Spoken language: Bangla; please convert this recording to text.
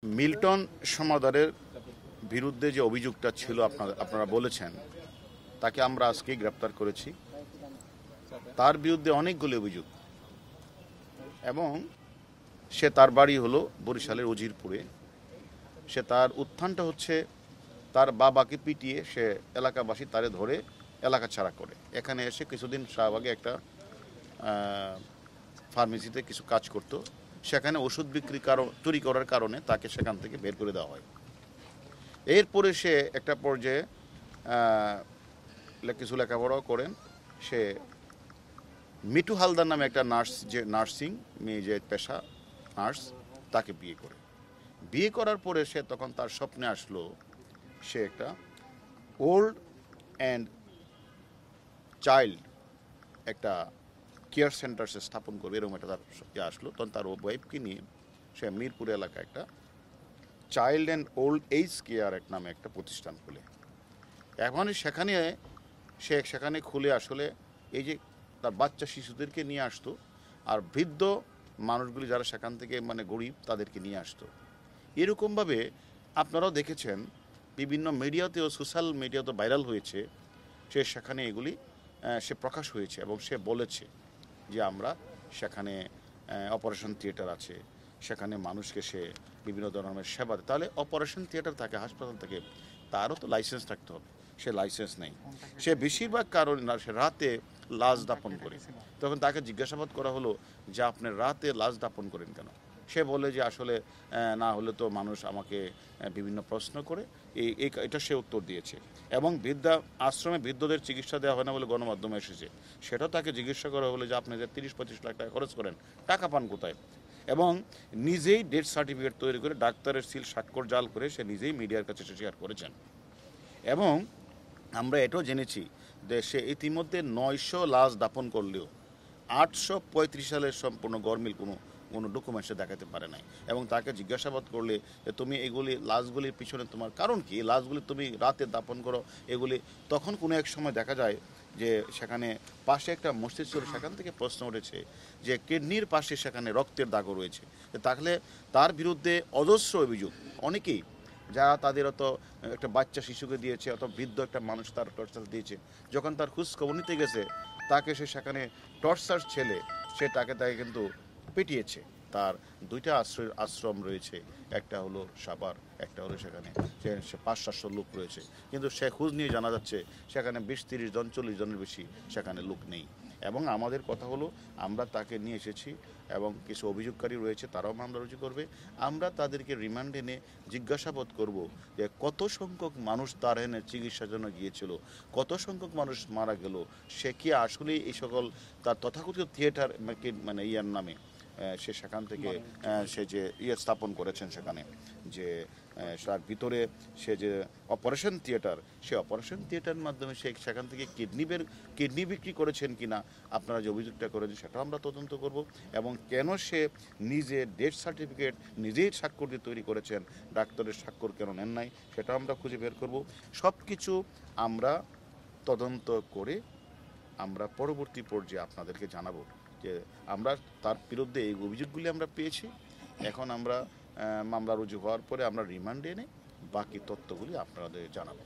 মিল্টন সমাদরের বিরুদ্ধে যে অভিযোগটা ছিল আপনারা বলেছেন, তাকে আমরা আজকে গ্রেপ্তার করেছি। তার বিরুদ্ধে অনেকগুলি অভিযোগ, এবং সে তার বাড়ি হলো বরিশালের উজিরপুরে। সে তার উত্থানটা হচ্ছে তার বাবাকে পিটিয়ে সে এলাকাবাসী তারে ধরে এলাকা ছাড়া করে এখানে এসে কিছুদিন শাহবাগে একটা ফার্মেসিতে কিছু কাজ করত। সেখানে ওষুধ বিক্রি চুরি করার কারণে তাকে সেখান থেকে বের করে দেওয়া হয়। এরপরে সে একটা পর্যায়ে কিছু লেখাপড়াও করেন। সে মিঠু হালদার নামে একটা নার্স, যে নার্সিং মেয়ে, যে পেশা নার্স, তাকে বিয়ে করার পরে সে তখন তার স্বপ্নে আসলো সে একটা ওল্ড অ্যান্ড চাইল্ড একটা কেয়ার সেন্টার সে স্থাপন করবে, এরকম একটা তার আসলো। তখন তার ওয়াইফকে নিয়ে সে মিরপুর এলাকায় একটা child and old age care নামে একটা প্রতিষ্ঠান খুলে। এখন সেখানে খুলে আসলে এই যে তার বাচ্চা শিশুদেরকে নিয়ে আসতো, আর বৃদ্ধ মানুষগুলি যারা সেখান থেকে গরিব তাদেরকে নিয়ে আসতো। এরকমভাবে আপনারাও দেখেছেন, বিভিন্ন মিডিয়াতেও, সোশ্যাল মিডিয়াতেও ভাইরাল হয়েছে। সেখানে এগুলি সে প্রকাশ হয়েছে এবং সে বলেছে যে আমরা সেখানে অপারেশন থিয়েটার আছে, সেখানে মানুষকে সে বিভিন্ন ধরনের সেবা দেয়। তাহলে অপারেশন থিয়েটার থাকে, হাসপাতাল থাকে, তারও তো লাইসেন্স থাকতে হবে। সে লাইসেন্স নেই। সে বেশিরভাগ কারণে সে রাতে লাশ দাপন করে। তখন তাকে জিজ্ঞাসাবাদ করা হলো যে আপনি রাতে লাশ দাপন করেন কেন? সে বলে যে আসলে না হলে তো মানুষ আমাকে বিভিন্ন প্রশ্ন করে, এটা সে উত্তর দিয়েছে। এবং আশ্রমে বৃদ্ধদের চিকিৎসা দেওয়া হয় না বলে গণমাধ্যমে এসেছে। সেটাও তাকে জিজ্ঞাসা করা হলো যে আপনি যে 30-35 লাখ টাকা খরচ করেন, টাকা পান কোথায়? এবং নিজেই ডেথ সার্টিফিকেট তৈরি করে ডাক্তারের সিল স্বাক্ষর জাল করে সে নিজেই মিডিয়ার কাছে শেয়ার করেছেন। এবং আমরা এটাও জেনেছি যে সে ইতিমধ্যে 900 লাশ দাপন করলেও 835 সালের সম্পূর্ণ গরমিল কোনো ডকুমেন্টসে দেখাতে পারে নাই। এবং তাকে জিজ্ঞাসাবাদ করলে যে তুমি এগুলি লাশগুলির পিছনে তোমার কারণ কি, লাশগুলি তুমি রাতে দাপন করো এগুলি, তখন কোনো এক সময় দেখা যায় যে সেখানে পাশে একটা মসজিদ ছিল, সেখান থেকে প্রশ্ন উঠেছে যে কিডনির পাশে সেখানে রক্তের দাগও রয়েছে। তাহলে তার বিরুদ্ধে অজস্র অভিযোগ, অনেকেই যারা তাদের অত একটা বাচ্চা শিশুকে দিয়েছে, অত বৃদ্ধ একটা মানুষ তার টর্চার দিয়েছে, যখন তার খোঁজ খবর নিতে গেছে তাকে সেখানে টর্চার ছেলে তাকে কিন্তু পিটিয়েছে। তার 2টা আশ্রম রয়েছে, একটা হলো সাভার, একটা হলো সেখানে 500-700 লোক রয়েছে, কিন্তু সে খোঁজ নিয়ে জানা যাচ্ছে সেখানে 20-30 জন 40 জনের বেশি সেখানে লোক নেই। এবং আমাদের কথা হলো আমরা তাকে নিয়ে এসেছি এবং কিছু অভিযোগকারী রয়েছে, তারাও মামলা রুজু করবে। আমরা তাদেরকে রিমান্ডে নিয়ে জিজ্ঞাসাবাদ করব যে কত সংখ্যক মানুষ তার এনে চিকিৎসার জন্য গিয়েছিল, কত সংখ্যক মানুষ মারা গেল, সে কি আসলে এই সকল তার তথাকথিত থিয়েটার ইয়ার নামে সে সেখান থেকে সে যে স্থাপন করেছেন, সেখানে যে তার ভিতরে সে যে অপারেশন থিয়েটার, সে অপারেশন থিয়েটারের মাধ্যমে সে সেখান থেকে কিডনি বিক্রি করেছেন কিনা আপনারা যে অভিযোগটা করেছেন সেটাও আমরা তদন্ত করব। এবং কেন সে নিজে ডেথ সার্টিফিকেট নিজেই স্বাক্ষর দিয়ে তৈরি করেছেন, ডাক্তারের স্বাক্ষর কেন নেন নাই, সেটাও আমরা খুঁজে বের করব। সব কিছু আমরা তদন্ত করে আমরা পরবর্তী পর্যায়ে আপনাদেরকে জানাবো যে আমরা তার বিরুদ্ধে এই অভিযোগগুলি আমরা পেয়েছি। এখন আমরা মামলা রুজু হওয়ার পরে আমরা রিমান্ডে এনে বাকি তথ্যগুলি আপনাদের জানাবো।